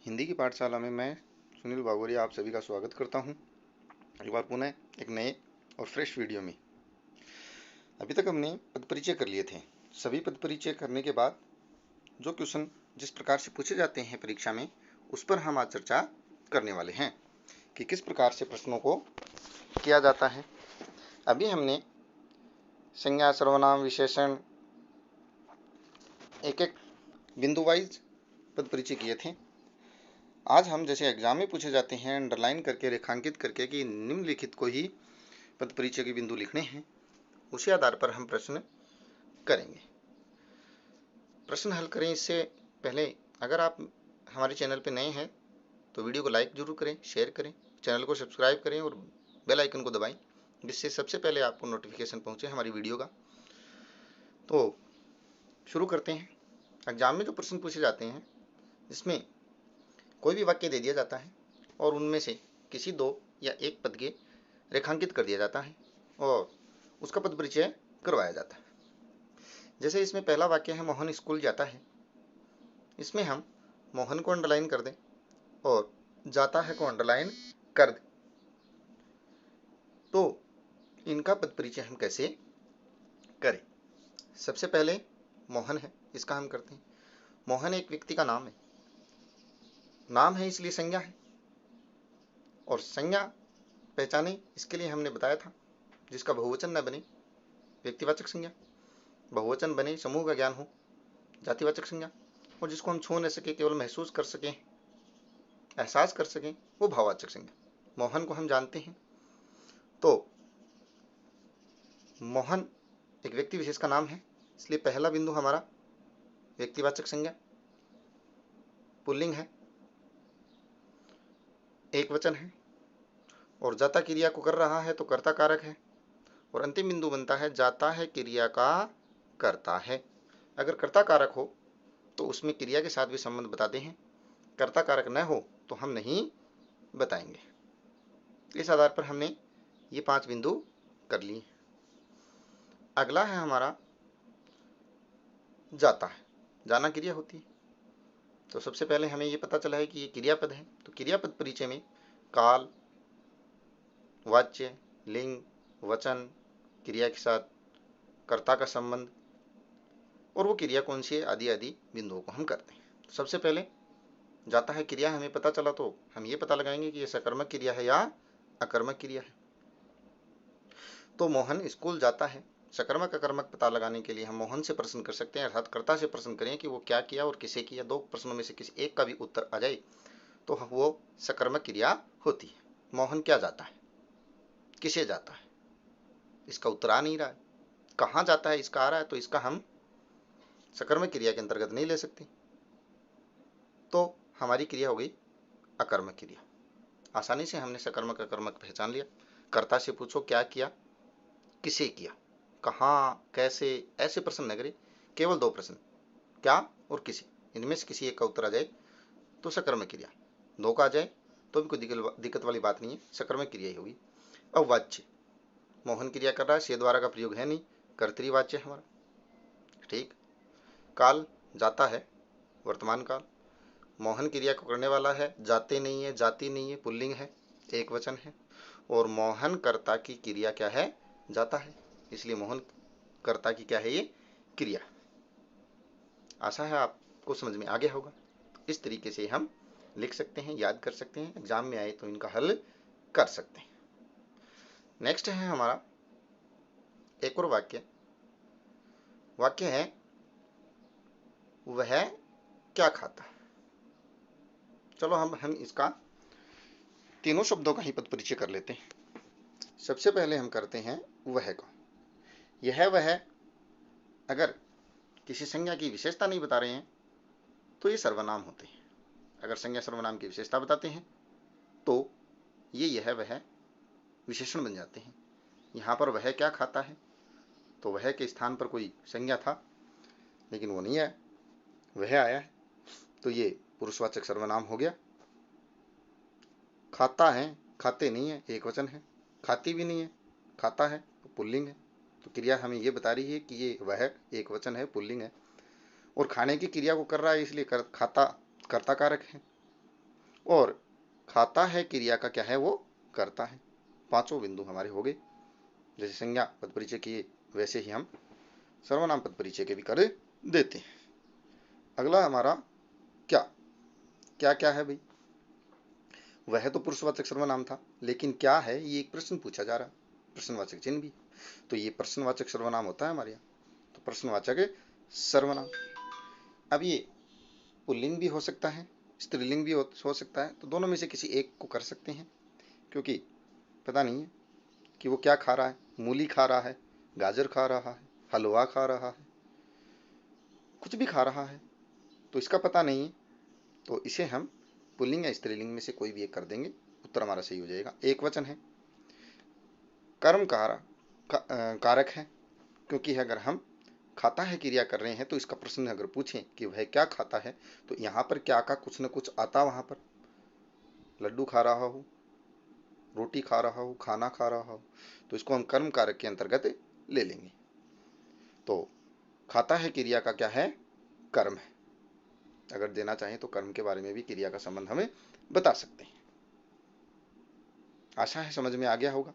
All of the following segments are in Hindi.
हिंदी की पाठशाला में मैं सुनील बागोरिया आप सभी का स्वागत करता हूं। एक बार पुनः एक नए और फ्रेश वीडियो में। अभी तक हमने पद परिचय कर लिए थे। सभी पद परिचय करने के बाद जो क्वेश्चन जिस प्रकार से पूछे जाते हैं परीक्षा में, उस पर हम आज चर्चा करने वाले हैं कि किस प्रकार से प्रश्नों को किया जाता है। अभी हमने संज्ञा, सर्वनाम, विशेषण एक एक बिंदु वाइज पद परिचय किए थे। आज हम जैसे एग्जाम में पूछे जाते हैं अंडरलाइन करके, रेखांकित करके कि निम्नलिखित को ही पद परिचय के बिंदु लिखने हैं, उसी आधार पर हम प्रश्न करेंगे। प्रश्न हल करें इससे पहले अगर आप हमारे चैनल पर नए हैं तो वीडियो को लाइक जरूर करें, शेयर करें, चैनल को सब्सक्राइब करें और बेल आइकन को दबाएं, जिससे सबसे पहले आपको नोटिफिकेशन पहुंचे हमारी वीडियो का। तो शुरू करते हैं। एग्जाम में जो प्रश्न पूछे जाते हैं, इसमें कोई भी वाक्य दे दिया जाता है और उनमें से किसी दो या एक पद के रेखांकित कर दिया जाता है और उसका पद परिचय करवाया जाता है। जैसे इसमें पहला वाक्य है मोहन स्कूल जाता है। इसमें हम मोहन को अंडरलाइन कर दें और जाता है को अंडरलाइन कर दें, तो इनका पद परिचय हम कैसे करें। सबसे पहले मोहन है, इसका हम करते हैं। मोहन एक व्यक्ति का नाम है। नाम है इसलिए संज्ञा है, और संज्ञा पहचाने इसके लिए हमने बताया था जिसका बहुवचन न बने व्यक्तिवाचक संज्ञा, बहुवचन बने समूह का ज्ञान हो जातिवाचक संज्ञा, और जिसको हम छू न सके केवल महसूस कर सकें, एहसास कर सकें, वो भाववाचक संज्ञा। मोहन को हम जानते हैं, तो मोहन एक व्यक्ति विशेष का नाम है, इसलिए पहला बिंदु हमारा व्यक्तिवाचक संज्ञा, पुल्लिंग है, एक वचन है, और जाता क्रिया को कर रहा है तो कर्ता कारक है, और अंतिम बिंदु बनता है जाता है क्रिया का करता है। अगर कर्ता कारक हो तो उसमें क्रिया के साथ भी संबंध बताते हैं, कर्ता कारक न हो तो हम नहीं बताएंगे। इस आधार पर हमने ये 5 बिंदु कर लिए। अगला है हमारा जाता है। जाना क्रिया होती है, तो सबसे पहले हमें ये पता चला है कि ये क्रियापद है, तो क्रियापद परिचय में काल, वाच्य, लिंग, वचन, क्रिया के साथ कर्ता का संबंध और वो क्रिया कौन सी है आदि आदि बिंदुओं को हम करते हैं। तो सबसे पहले जाता है क्रिया हमें पता चला, तो हम ये पता लगाएंगे कि ये सकर्मक क्रिया है या अकर्मक क्रिया है। तो मोहन स्कूल जाता है। सकर्मक अकर्मक पता लगाने के लिए हम मोहन से प्रश्न कर सकते हैं, अर्थात कर्ता से प्रश्न करें कि वो क्या किया और किसे किया। 2 प्रश्नों में से किसी एक का भी उत्तर आ जाए तो वो सकर्मक क्रिया होती है। मोहन क्या जाता है, किसे जाता है, इसका उत्तर आ नहीं रहा है। कहाँ जाता है इसका आ रहा है, तो इसका हम सकर्मक क्रिया के अंतर्गत नहीं ले सकते, तो हमारी क्रिया हो गई अकर्मक क्रिया। आसानी से हमने सकर्मक अकर्मक पहचान लिया। कर्ता से पूछो क्या किया, किसे किया, कहाँ, कैसे, ऐसे प्रश्न न करें, केवल 2 प्रश्न, क्या और किसे, इनमें से किसी एक का उत्तर आ जाए तो सकर्मक क्रिया। 2 का आ जाए तो भी कोई दिक्कत वाली बात नहीं है, सकर्मक क्रिया ही होगी। अब वाच्य, मोहन क्रिया कर रहा है, से द्वारा का प्रयोग है नहीं, कर्तृवाच्य है हमारा, ठीक। काल जाता है, वर्तमान काल। मोहन क्रिया को करने वाला है, जाते नहीं है, जाति नहीं है, पुल्लिंग है, एक वचन है, और मोहन कर्ता की क्रिया क्या है, जाता है, इसलिए मोहन कर्ता की क्या है ये क्रिया। आशा है आपको समझ में आ गया होगा। इस तरीके से हम लिख सकते हैं, याद कर सकते हैं, एग्जाम में आए तो इनका हल कर सकते हैं। नेक्स्ट है हमारा एक और वाक्य। वाक्य है वह क्या खाता है। चलो हम इसका तीनों शब्दों का ही पद परिचय कर लेते हैं। सबसे पहले हम करते हैं वह का। यह वह अगर किसी संज्ञा की विशेषता नहीं बता रहे हैं तो ये सर्वनाम होते हैं। अगर संज्ञा सर्वनाम की विशेषता बताते हैं तो ये यह वह विशेषण बन जाते हैं। यहाँ पर वह क्या खाता है, तो वह के स्थान पर कोई संज्ञा था लेकिन वो नहीं आया, वह आया है, तो ये पुरुषवाचक सर्वनाम हो गया। खाता है, खाते नहीं है, एक वचन है। खाती भी नहीं है, खाता है, तो पुल्लिंग है। तो क्रिया हमें ये बता रही है कि ये वह एक वचन है, पुल्लिंग है, और खाने की क्रिया को कर रहा है, इसलिए खाता कर्ता कारक है। और खाता है क्रिया का क्या है, वो करता है। पांचों बिंदु हमारे हो गए। जैसे संज्ञा पद परिचय किए वैसे ही हम सर्वनाम पद परिचय के भी कर देते हैं। अगला हमारा क्या क्या क्या है भाई, वह तो पुरुषवाचक सर्वनाम था, लेकिन क्या है ये एक प्रश्न पूछा जा रहा है, प्रश्नवाचक चिन्ह भी। तो ये प्रश्नवाचक सर्वनाम होता है हमारे यहाँ। तो प्रश्नवाचक सर्वनाम, अब ये पुल्लिंग भी हो सकता है, स्त्रीलिंग भी हो सकता है। तो दोनों में से किसी एक को कर सकते हैं, क्योंकि पता नहीं है कि वो क्या खा रहा है, मूली खा रहा है, गाजर खा रहा है, हलवा खा रहा है, कुछ भी खा रहा है, तो इसका पता नहीं है। तो इसे हम पुल्लिंग या स्त्रीलिंग में से कोई भी एक कर देंगे, उत्तर हमारा सही हो जाएगा। एक वचन है, कर्म कारक है, क्योंकि अगर हम खाता है क्रिया कर रहे हैं तो इसका प्रश्न अगर पूछें कि वह क्या खाता है, तो यहाँ पर क्या का कुछ न कुछ आता, वहां पर लड्डू खा रहा हो, रोटी खा रहा हो, खाना खा रहा हो, तो इसको हम कर्म कारक के अंतर्गत ले लेंगे। तो खाता है क्रिया का क्या है, कर्म है। अगर देना चाहें तो कर्म के बारे में भी क्रिया का संबंध हमें बता सकते हैं। आशा है समझ में आ गया होगा।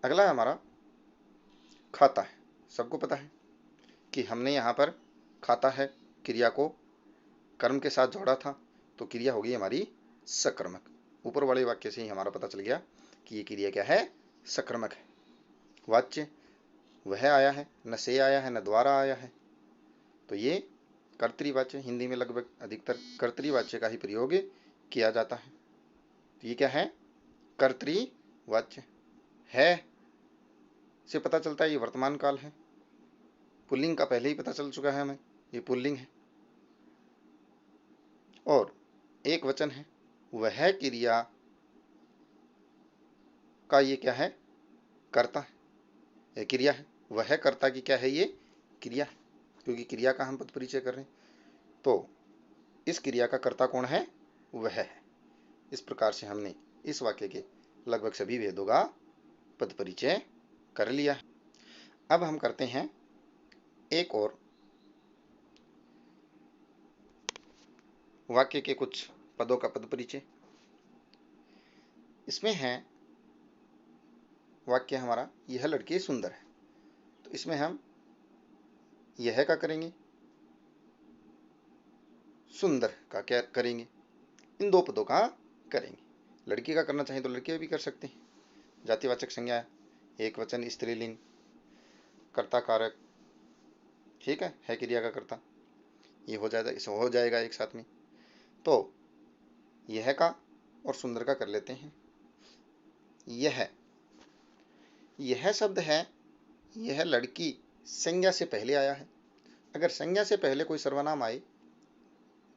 अगला है हमारा खाता है। सबको पता है कि हमने यहाँ पर खाता है क्रिया को कर्म के साथ जोड़ा था, तो क्रिया होगी हमारी सकर्मक। ऊपर वाले वाक्य से ही हमारा पता चल गया कि ये क्रिया क्या है, सकर्मक है। वाच्य वह आया है, न से आया है, न द्वारा आया है, तो ये कर्तृवाच्य, हिंदी में लगभग अधिकतर कर्तृवाच्य का ही प्रयोग किया जाता है। तो ये क्या है, कर्तृवाच्य है से पता चलता है ये वर्तमान काल है। पुल्लिंग का पहले ही पता चल चुका है हमें, ये पुल्लिंग है। और एक वचन है, वह क्रिया का ये क्या है, कर्ता है, ये क्रिया है। वह कर्ता की क्या है, ये क्रिया है, क्योंकि क्रिया का हम पद परिचय कर रहे हैं। तो इस क्रिया का कर्ता कौन है, वह है। इस प्रकार से हमने इस वाक्य के लगभग सभी भेदों का पद परिचय कर लिया है। अब हम करते हैं एक और वाक्य के कुछ पदों का पद परिचय। इसमें है वाक्य हमारा, यह लड़की सुंदर है। तो इसमें हम यह का करेंगे, सुंदर का क्या करेंगे, इन दो पदों का करेंगे। लड़की का करना चाहें तो लड़के भी कर सकते हैं। जातिवाचक संज्ञा, एक वचन, स्त्रीलिंग, कर्ता कारक, ठीक है क्रिया का कर्ता, ये हो जाएगा, इसे हो जाएगा एक साथ में। तो यह का और सुंदर का कर लेते हैं। यह शब्द है, यह लड़की संज्ञा से पहले आया है। अगर संज्ञा से पहले कोई सर्वनाम आए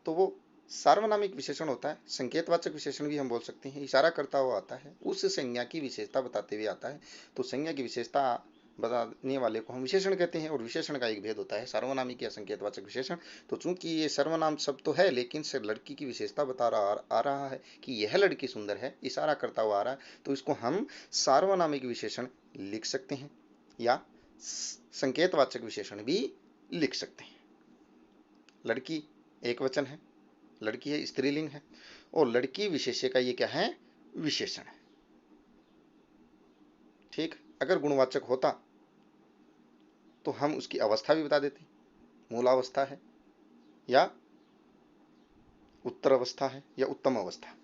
तो वो सार्वनामिक विशेषण होता है। संकेतवाचक विशेषण भी हम बोल सकते हैं, इशारा करता हुआ आता है, उस संज्ञा की विशेषता बताते हुए आता है। तो संज्ञा की विशेषता बताने वाले को हम विशेषण कहते हैं। और विशेषण का एक भेद होता है, सार्वनामिक या संकेतवाचक विशेषण। तो चूंकि ये सर्वनाम शब्द तो है, लेकिन से लड़की की विशेषता बता आ रहा है कि यह लड़की सुंदर है, इशारा करता हुआ आ रहा है, तो इसको हम सार्वनामिक विशेषण लिख सकते हैं या संकेतवाचक विशेषण भी लिख सकते हैं। लड़की एक वचन है, लड़की है स्त्रीलिंग है, और लड़की विशेष्य का ये क्या है, विशेषण है। ठीक, अगर गुणवाचक होता तो हम उसकी अवस्था भी बता देते, मूलावस्था है या उत्तर अवस्था है या उत्तम अवस्था,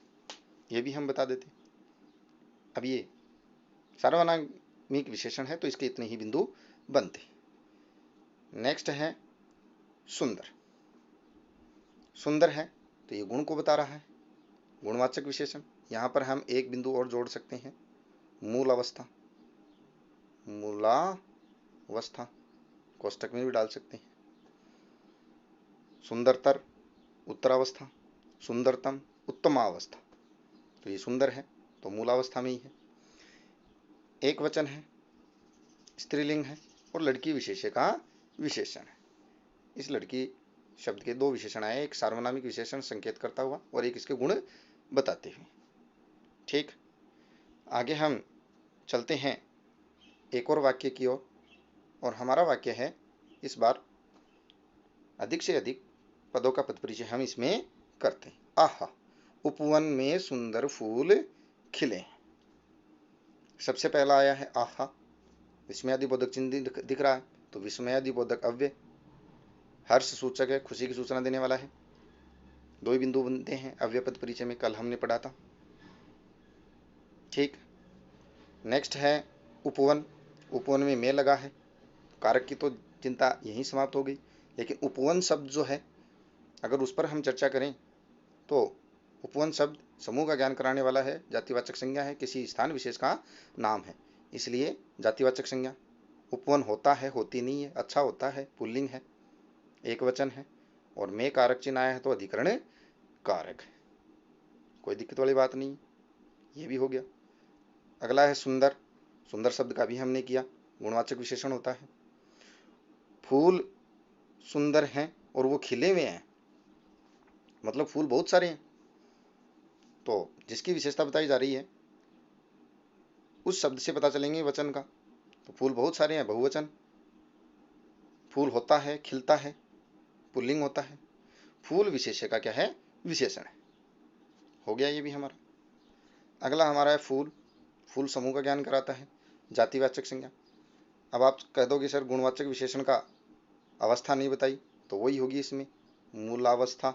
ये भी हम बता देते। अब ये सार्वनामिक विशेषण है तो इसके इतने ही बिंदु बनते। नेक्स्ट है सुंदर। सुंदर है तो ये गुण को बता रहा है, गुणवाचक विशेषण। यहां पर हम एक बिंदु और जोड़ सकते हैं, मूल अवस्था, मूलावस्था कोष्टक में भी डाल सकते हैं। सुंदरतर उत्तरावस्था, सुंदरतम उत्तमावस्था। तो ये सुंदर है तो मूलावस्था में ही है। एक वचन है, स्त्रीलिंग है, और लड़की विशेष्य का विशेषण है। इस लड़की शब्द के दो विशेषण आए, एक सार्वनामिक विशेषण संकेत करता हुआ और एक इसके गुण बताते हुए। ठीक, आगे हम चलते हैं एक और वाक्य की ओर, और हमारा वाक्य है इस बार अधिक से अधिक पदों का पद परिचय हम इसमें करते हैं। आहा, उपवन में सुंदर फूल खिले हैं। सबसे पहला आया है आहा, विस्मयादिबोधक चिन्ह दिख रहा है, तो विस्मयादिबोधक अव्यय हर्ष सूचक है, खुशी की सूचना देने वाला है। दो ही बिंदु बनते हैं अव्यय पद परिचय में, कल हमने पढ़ा था। ठीक, नेक्स्ट है उपवन। उपवन में मैं लगा है, कारक की तो चिंता यहीं समाप्त हो गई। लेकिन उपवन शब्द जो है, अगर उस पर हम चर्चा करें तो उपवन शब्द समूह का ज्ञान कराने वाला है, जातिवाचक संज्ञा है, किसी स्थान विशेष का नाम है, इसलिए जातिवाचक संज्ञा। उपवन होता है, होती नहीं है, अच्छा होता है, पुल्लिंग है, एक वचन है, और मैं कारक चिन्ह आया है तो अधिकरण कारक है, कोई दिक्कत वाली बात नहीं, ये भी हो गया। अगला है सुंदर। सुंदर शब्द का भी हमने किया, गुणवाचक विशेषण होता है। फूल सुंदर हैं और वो खिले हुए हैं, मतलब फूल बहुत सारे हैं, तो जिसकी विशेषता बताई जा रही है उस शब्द से पता चलेंगे वचन का। तो फूल बहुत सारे हैं, बहुवचन। फूल होता है, खिलता है, पुल्लिंग होता है। फूल विशेष्य का क्या है, विशेषण है। हो गया ये भी हमारा। अगला हमारा है फूल। फूल समूह का ज्ञान कराता है, जातिवाचक संज्ञा। अब आप कह दोगे सर गुणवाचक विशेषण का अवस्था नहीं बताई, तो वही होगी इसमें, मूलावस्था,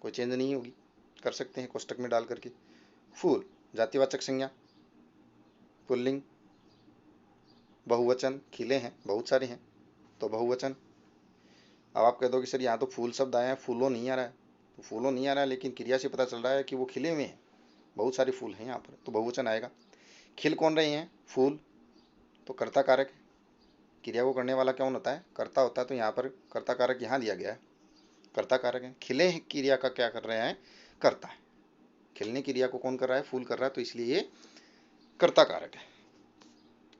कोई चेंज नहीं होगी, कर सकते हैं कोष्टक में डाल करके। फूल जातिवाचक संज्ञा, पुल्लिंग, बहुवचन, खिले हैं, बहुत सारे हैं, तो बहुवचन। अब आप कह दोगे सर यहाँ तो फूल शब्द आया है, फूलों नहीं आ रहा है, तो फूलों नहीं आ रहा है, लेकिन क्रिया से पता चल रहा है कि वो खिले हुए हैं, बहुत सारे फूल हैं यहाँ पर, तो बहुवचन आएगा। खिल कौन रहे हैं, फूल, तो कर्ता कारक है। क्रिया को करने वाला कौन होता है, कर्ता होता है, तो यहाँ पर कर्ता कारक यहाँ दिया गया है, कर्ता कारक है। खिले क्रिया का क्या कर रहे हैं, कर्ता है। खिलने क्रिया को कौन कर रहा है, फूल कर रहा है, तो इसलिए ये कर्ता कारक है।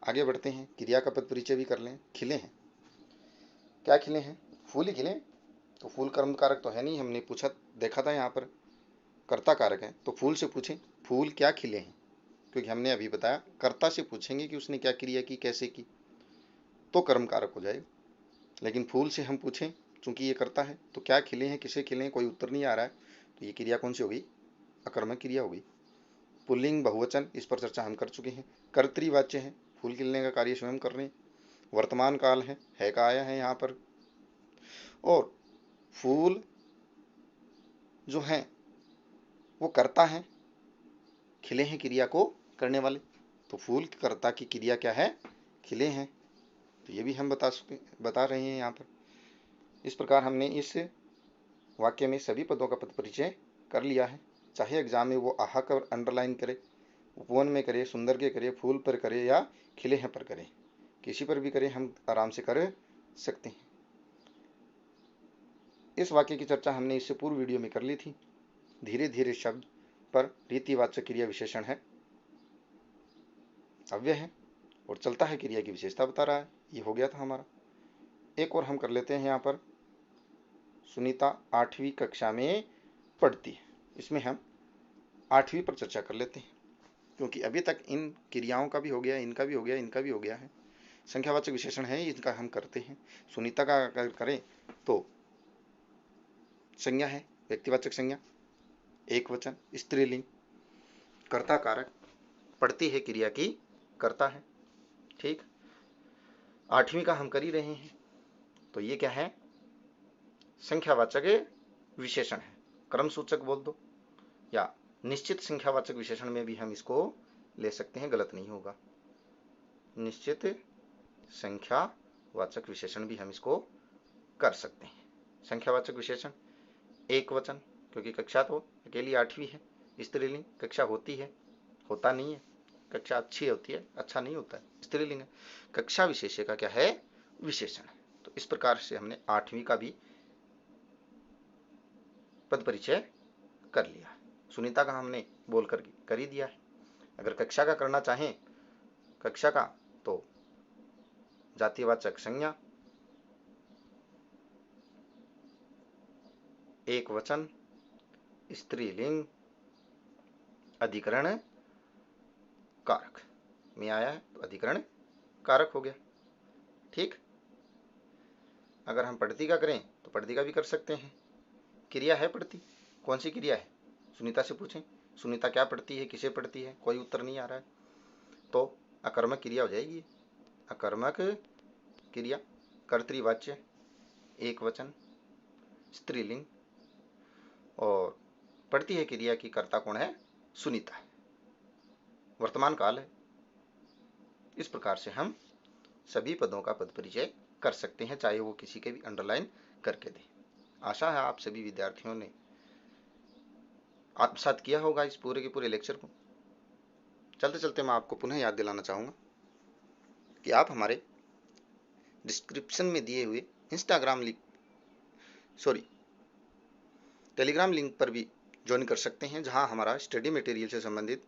आगे बढ़ते हैं, क्रिया का पद परिचय भी कर लें। खिले हैं, क्या खिले हैं, फूल ही खिले, तो फूल कर्म कारक तो है नहीं, हमने पूछा देखा था यहाँ पर कर्ता कारक है, तो फूल से पूछें फूल क्या खिले हैं, क्योंकि हमने अभी बताया कर्ता से पूछेंगे कि उसने क्या क्रिया की, कैसे की, तो कर्म कारक हो जाएगा। लेकिन फूल से हम पूछें, चूंकि ये करता है, तो क्या खिले हैं, किसे खिले हैं, कोई उत्तर नहीं आ रहा है, तो ये क्रिया कौन सी होगी, अकर्मक क्रिया होगी। पुल्लिंग बहुवचन, इस पर चर्चा हम कर चुके हैं। कर्तृवाच्य है, फूल खिलने का कार्य स्वयं कर रहे हैं। वर्तमान काल है का आया है यहाँ पर। और फूल जो है वो करता है, खिले हैं क्रिया को करने वाले, तो फूल कर्ता की क्रिया क्या है, खिले हैं, तो ये भी हम बता रहे हैं यहाँ पर। इस प्रकार हमने इस वाक्य में सभी पदों का पद परिचय कर लिया है। चाहे एग्जाम में वो आहा का अंडरलाइन करे, उपवन में करे, सुंदर के करे, फूल पर करे, या खिले हैं पर करे, किसी पर भी करे, हम आराम से कर सकते हैं। इस वाक्य की चर्चा हमने इससे पूर्व वीडियो में कर ली थी। धीरे धीरे शब्द पर रीतिवाचक क्रिया विशेषण है, अव्यय है, और चलता है क्रिया की विशेषता बता रहा है। ये हो गया था हमारा। एक और हम कर लेते हैं यहाँ पर। सुनीता 8वीं कक्षा में पढ़ती है, इसमें हम 8वीं पर चर्चा कर लेते हैं, क्योंकि अभी तक इन क्रियाओं का भी हो गया, इनका भी हो गया, इनका भी हो गया है। संख्यावाचक विशेषण है, इनका हम करते हैं। सुनीता का अगर करें तो संज्ञा है, व्यक्तिवाचक संज्ञा, एक वचन, स्त्रीलिंग, कर्ता कारक, पढ़ती है क्रिया की करता है। ठीक, 8वीं का हम कर ही रहे हैं, तो ये क्या है, संख्यावाचक विशेषण है। क्रम सूचक बोल दो, या निश्चित संख्यावाचक विशेषण में भी हम इसको ले सकते हैं, गलत नहीं होगा। निश्चित संख्यावाचक विशेषण भी हम इसको कर सकते हैं। संख्यावाचक विशेषण एक वचन, क्योंकि कक्षा तो अकेली 8वीं है। स्त्रीलिंग, कक्षा होती है, होता नहीं है, कक्षा अच्छी होती है, अच्छा नहीं होता है, स्त्रीलिंग है। कक्षा विशेष्य का क्या है, विशेषण है। तो इस प्रकार से हमने 8वीं का भी पद परिचय कर लिया। सुनीता का हमने बोल कर ही दिया है। अगर कक्षा का करना चाहें, कक्षा का, तो जातिवाचक संज्ञा, एक वचन, स्त्रीलिंग, अधिकरण कारक में आया है, तो अधिकरण कारक हो गया। ठीक, अगर हम पढ़ती का करें तो पढ़ती का भी कर सकते हैं, क्रिया है पढ़ती? कौन सी क्रिया है? सुनीता से पूछें, सुनीता क्या पढ़ती है, किसे पढ़ती है? कोई उत्तर नहीं आ रहा है। तो अकर्मक क्रिया हो जाएगी। अकर्मक क्रिया, कर्तृवाच्य, एक वचन, स्त्रीलिंग, और पढ़ती है क्रिया की कर्ता कौन है? सुनीता, वर्तमान काल है। इस प्रकार से हम सभी पदों का पद परिचय कर सकते हैं, चाहे वो किसी के भी अंडरलाइन करके दे। आशा है आप सभी विद्यार्थियों ने आत्मसात किया होगा इस पूरे के पूरे लेक्चर को। चलते चलते मैं आपको पुनः याद दिलाना चाहूँगा कि आप हमारे डिस्क्रिप्शन में दिए हुए इंस्टाग्राम लिंक, टेलीग्राम लिंक पर भी ज्वाइन कर सकते हैं, जहां हमारा स्टडी मटेरियल से संबंधित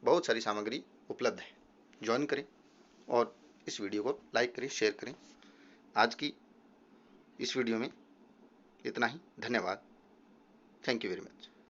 बहुत सारी सामग्री उपलब्ध है। ज्वाइन करें और इस वीडियो को लाइक करें, शेयर करें। आज की इस वीडियो में इतना ही। धन्यवाद। Thank you very much.